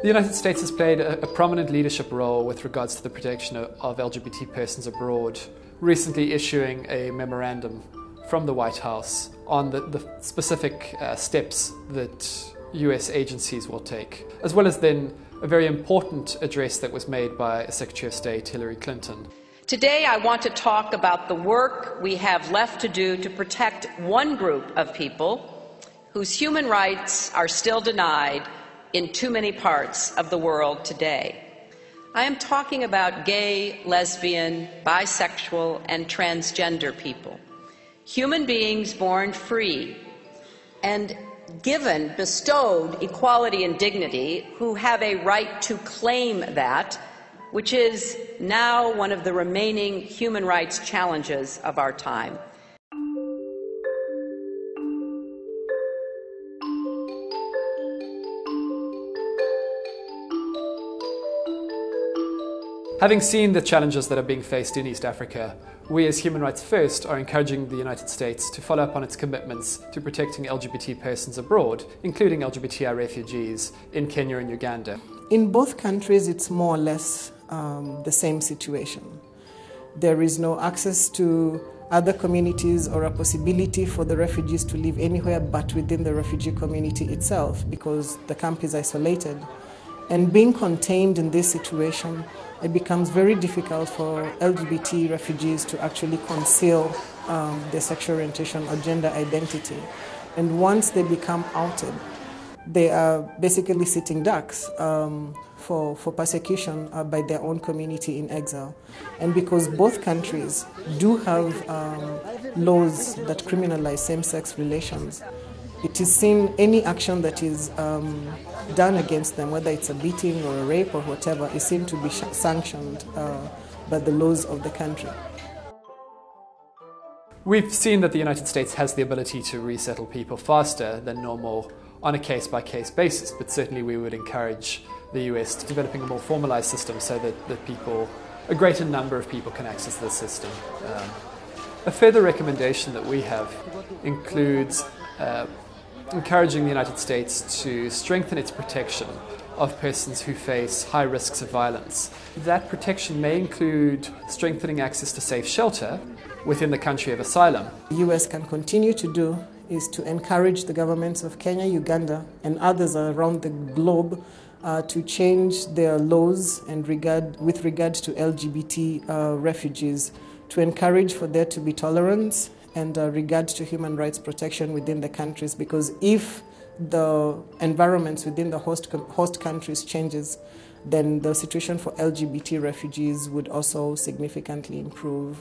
The United States has played a prominent leadership role with regards to the protection of LGBT persons abroad, recently issuing a memorandum from the White House on the specific steps that US agencies will take, as well as then a very important address that was made by Secretary of State Hillary Clinton. Today I want to talk about the work we have left to do to protect one group of people whose human rights are still denied in too many parts of the world today. I am talking about gay, lesbian, bisexual, and transgender people, human beings born free and given, bestowed equality and dignity, who have a right to claim that, which is now one of the remaining human rights challenges of our time. Having seen the challenges that are being faced in East Africa, we as Human Rights First are encouraging the United States to follow up on its commitments to protecting LGBT persons abroad, including LGBTI refugees in Kenya and Uganda. In both countries, it's more or less the same situation. There is no access to other communities or a possibility for the refugees to live anywhere but within the refugee community itself, because the camp is isolated. And being contained in this situation, it becomes very difficult for LGBT refugees to actually conceal their sexual orientation or gender identity. And once they become outed, they are basically sitting ducks for persecution by their own community in exile. And because both countries do have laws that criminalize same-sex relations, it is seen any action that is done against them, whether it's a beating or a rape or whatever, is seen to be sanctioned by the laws of the country. We've seen that the United States has the ability to resettle people faster than normal on a case-by-case basis, but certainly we would encourage the US to developing a more formalized system so that a greater number of people can access the system. A further recommendation that we have includes encouraging the United States to strengthen its protection of persons who face high risks of violence. That protection may include strengthening access to safe shelter within the country of asylum. The US can continue to do is to encourage the governments of Kenya, Uganda, and others around the globe to change their laws and with regard to LGBT refugees, to encourage for there to be tolerance and regard to human rights protection within the countries, because if the environments within the host countries changes, then the situation for LGBT refugees would also significantly improve.